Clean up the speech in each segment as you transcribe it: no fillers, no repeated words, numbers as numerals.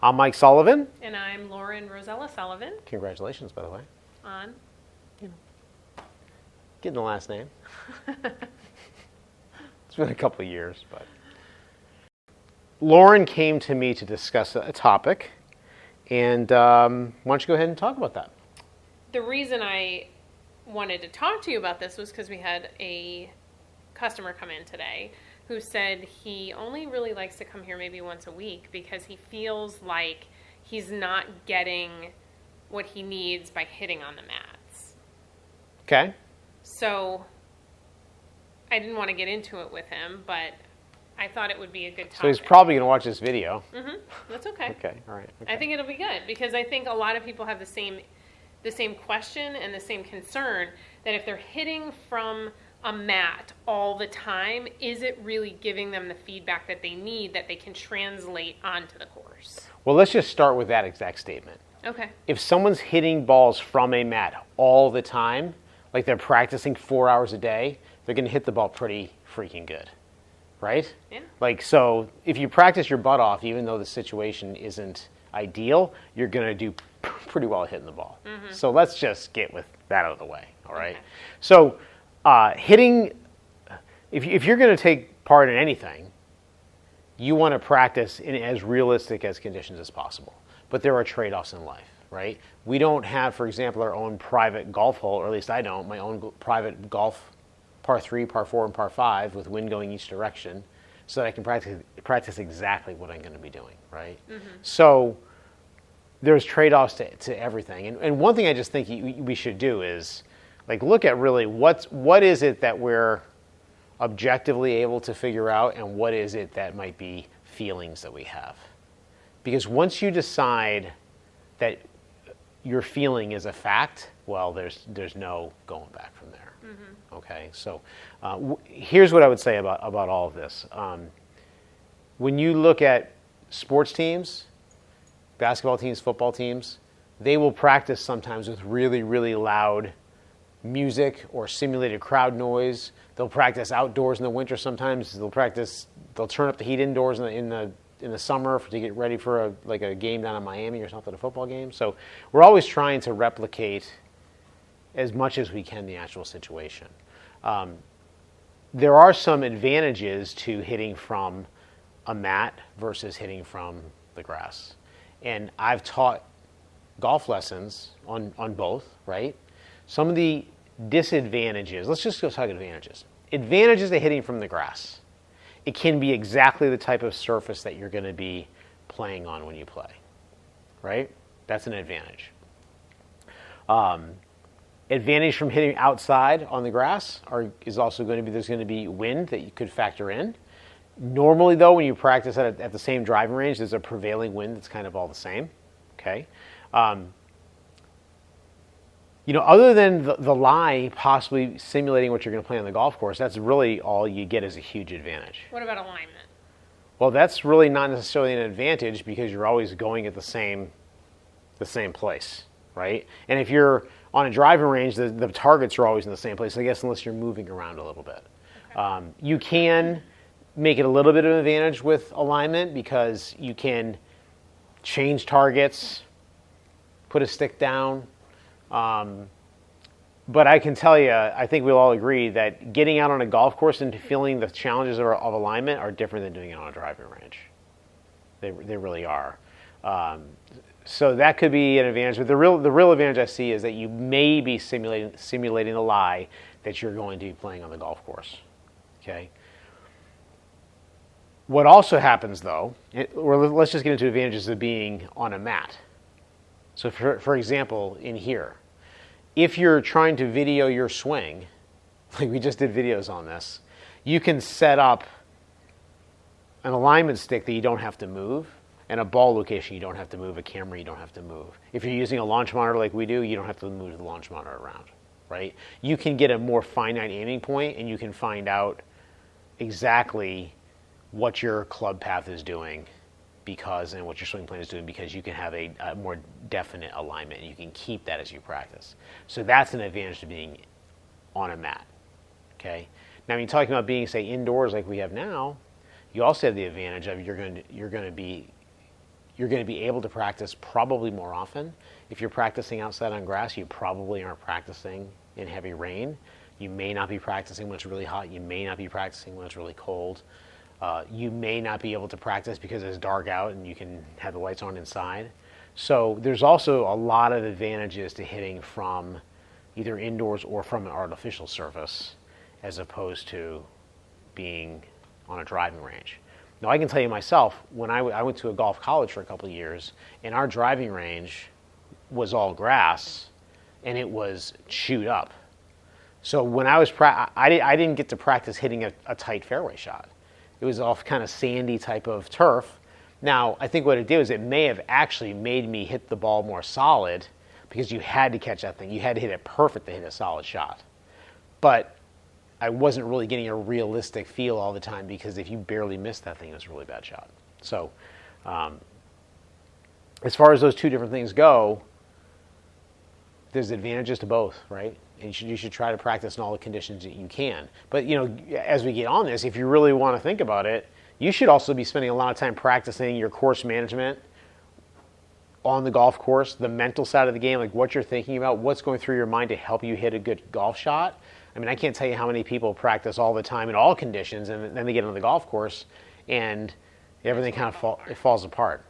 I'm Mike Sullivan. And I'm Lauren Rosella Sullivan. Congratulations, by the way. On? Getting the last name. It's been a couple of years, but. Lauren came to me to discuss a topic, and why don't you go ahead and talk about that? The reason I wanted to talk to you about this was because we had a customer come in today who said he only really likes to come here maybe once a week because he feels like he's not getting what he needs by hitting on the mats. Okay. So I didn't want to get into it with him, but I thought it would be a good topic. So he's probably going to watch this video. Mm-hmm. That's okay. Okay, all right. Okay. I think it'll be good because I think a lot of people have the same question and the same concern that if they're hitting from a mat all the time, is it really giving them the feedback that they need that they can translate onto the course? Well, let's just start with that exact statement. Okay. If someone's hitting balls from a mat all the time, like they're practicing 4 hours a day, they're going to hit the ball pretty freaking good, right? Yeah. Like, so if you practice your butt off, even though the situation isn't ideal, you're going to do pretty well at hitting the ball. Mm-hmm. So let's just get with that out of the way, all right? Okay. So hitting, if you're going to take part in anything, you want to practice in as realistic as conditions as possible. But there are trade-offs in life, right? We don't have, for example, our own private golf hole, or at least I don't, my own private golf par 3, par 4, and par 5 with wind going each direction so that I can practice exactly what I'm going to be doing, right? Mm-hmm. So there's trade-offs to everything. And one thing I just think we should do is like look at really what is it that we're objectively able to figure out and what is it that might be feelings that we have. Because once you decide that your feeling is a fact, well, there's no going back from there. Mm-hmm. Okay, so here's what I would say about all of this. When you look at sports teams, basketball teams, football teams, they will practice sometimes with really, really loud music or simulated crowd noise. They'll practice outdoors in the winter sometimes. They'll turn up the heat indoors in the summer to get ready for a game down in Miami or something, a football game. So we're always trying to replicate as much as we can the actual situation. There are some advantages to hitting from a mat versus hitting from the grass. And I've taught golf lessons on both, right? Some of the disadvantages, let's just go talk advantages. Advantages to hitting from the grass. It can be exactly the type of surface that you're going to be playing on when you play, right? That's an advantage. Advantage from hitting outside on the grass is also going to be there's going to be wind that you could factor in. Normally, though, when you practice at the same driving range, there's a prevailing wind that's kind of all the same. Okay. Other than the lie possibly simulating what you're going to play on the golf course, that's really all you get as a huge advantage. What about alignment? Well, that's really not necessarily an advantage because you're always going at the same place, right? And if you're on a driving range, the targets are always in the same place, I guess, unless you're moving around a little bit. Okay. You can make it a little bit of an advantage with alignment because you can change targets, put a stick down. But I can tell you, I think we'll all agree that getting out on a golf course and feeling the challenges of alignment are different than doing it on a driving range. They really are. So that could be an advantage. But the real advantage I see is that you may be simulating the lie that you're going to be playing on the golf course. Okay. What also happens, though, let's just get into advantages of being on a mat. So, for example, in here, if you're trying to video your swing, like we just did videos on this, you can set up an alignment stick that you don't have to move, and a ball location you don't have to move, a camera you don't have to move. If you're using a launch monitor like we do, you don't have to move the launch monitor around, right? You can get a more finite aiming point, and you can find out exactly what your club path is doing and what your swing plan is doing because you can have a more definite alignment and you can keep that as you practice. So that's an advantage to being on a mat. Okay. Now, when you're talking about being, say, indoors like we have now, you also have the advantage of you're going to be you're going to be able to practice probably more often. If you're practicing outside on grass, you probably aren't practicing in heavy rain. You may not be practicing when it's really hot. You may not be practicing when it's really cold. You may not be able to practice because it's dark out and you can have the lights on inside. So there's also a lot of advantages to hitting from either indoors or from an artificial surface as opposed to being on a driving range. Now, I can tell you myself, when I went to a golf college for a couple of years, and our driving range was all grass, and it was chewed up. So when I was I didn't get to practice hitting a tight fairway shot. It was off kind of sandy type of turf. Now, I think what it did was it may have actually made me hit the ball more solid because you had to catch that thing. You had to hit it perfect to hit a solid shot. But I wasn't really getting a realistic feel all the time because if you barely missed that thing, it was a really bad shot. So as far as those two different things go, there's advantages to both, right? And you should try to practice in all the conditions that you can. But, as we get on this, if you really want to think about it, you should also be spending a lot of time practicing your course management on the golf course, the mental side of the game, like what you're thinking about, what's going through your mind to help you hit a good golf shot. I mean, I can't tell you how many people practice all the time in all conditions, and then they get on the golf course, and everything kind of falls apart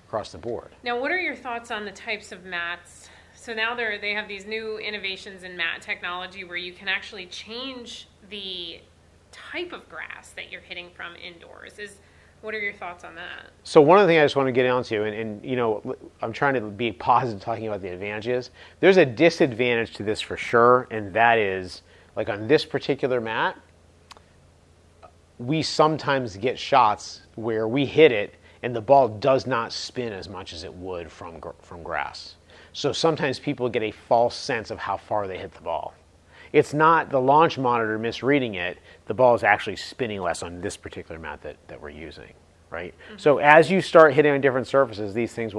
across the board. Now, what are your thoughts on the types of mats? So now they have these new innovations in mat technology where you can actually change the type of grass that you're hitting from indoors. What are your thoughts on that? So one of the things I just want to get onto, and I'm trying to be positive talking about the advantages. There's a disadvantage to this for sure, and that is, like on this particular mat, we sometimes get shots where we hit it and the ball does not spin as much as it would from grass. So sometimes people get a false sense of how far they hit the ball. It's not the launch monitor misreading it. The ball is actually spinning less on this particular mat that we're using, right? Mm-hmm. So as you start hitting on different surfaces, these things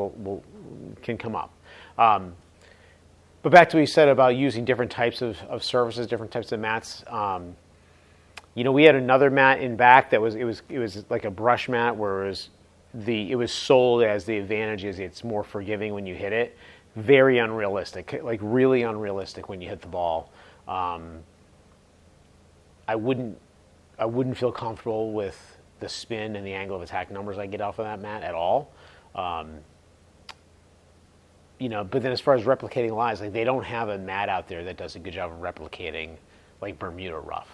can come up. But back to what you said about using different types of surfaces, different types of mats. We had another mat in back that it was like a brush mat where it was sold as the advantage is it's more forgiving when you hit it. Very unrealistic, like really unrealistic when you hit the ball. I wouldn't feel comfortable with the spin and the angle of attack numbers I get off of that mat at all. But then as far as replicating lies, like they don't have a mat out there that does a good job of replicating like Bermuda rough,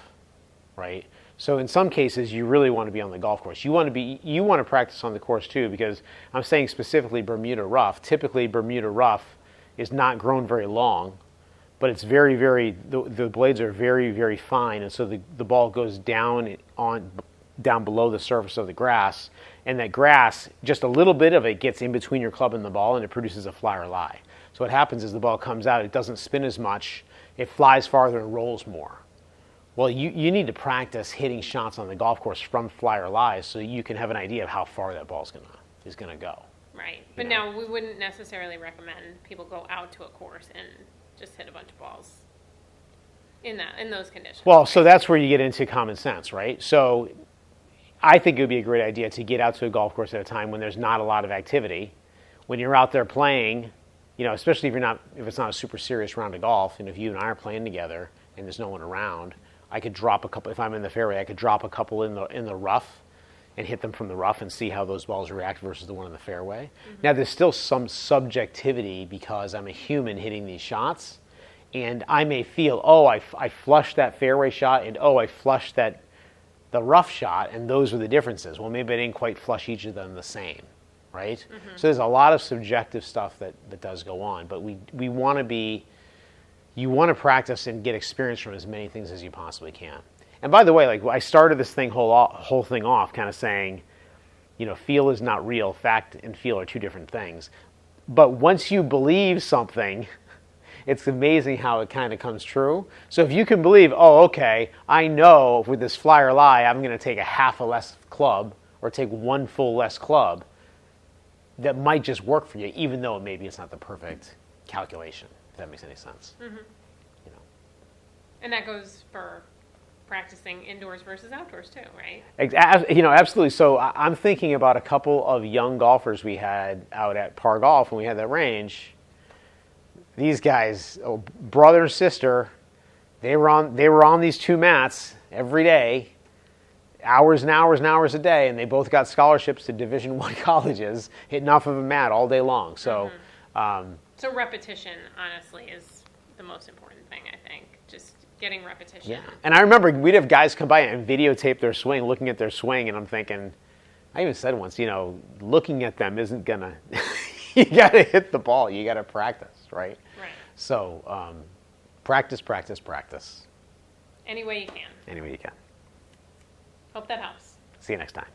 right? So in some cases, you really want to be on the golf course. You want to practice on the course too, because I'm saying specifically Bermuda rough. Typically, Bermuda rough is not grown very long, but it's very, very, the blades are very, very fine, and so the ball goes down below the surface of the grass, and that grass, just a little bit of it gets in between your club and the ball, and it produces a fly or lie. So what happens is the ball comes out, it doesn't spin as much, it flies farther and rolls more. Well, you need to practice hitting shots on the golf course from fly or lies so you can have an idea of how far that ball is gonna go. Right, but now we wouldn't necessarily recommend people go out to a course and just hit a bunch of balls in those conditions. Well, right? So that's where you get into common sense, right? So I think it would be a great idea to get out to a golf course at a time when there's not a lot of activity. When you're out there playing, especially if it's not a super serious round of golf, and if you and I are playing together and there's no one around, I could drop a couple. If I'm in the fairway, I could drop a couple in the rough and hit them from the rough and see how those balls react versus the one in the fairway. Mm-hmm. Now, there's still some subjectivity because I'm a human hitting these shots, and I may feel, I flushed that fairway shot, and I flushed the rough shot, and those were the differences. Well, maybe I didn't quite flush each of them the same, right? Mm-hmm. So there's a lot of subjective stuff that does go on, but we want to you want to practice and get experience from as many things as you possibly can. And by the way, like I started this whole thing off kind of saying, feel is not real. Fact and feel are two different things. But once you believe something, it's amazing how it kind of comes true. So if you can believe, I know with this fly or lie, I'm going to take a half a less club or take one full less club, that might just work for you, even though maybe it's not the perfect calculation. If that makes any sense. Mm-hmm. And that goes for practicing indoors versus outdoors too, right? Absolutely. So I'm thinking about a couple of young golfers we had out at Par Golf when we had that range. These guys, brother and sister, they were on these two mats every day, hours and hours and hours a day, and they both got scholarships to Division I colleges, hitting off of a mat all day long. So, so repetition, honestly, is the most important thing, I think. Just getting repetition. Yeah. And I remember we'd have guys come by and videotape their swing, looking at their swing, and I'm thinking, I even said once, looking at them isn't gonna. You got to hit the ball. You got to practice, right? Right. So, practice, practice, practice. Any way you can. Any way you can. Hope that helps. See you next time.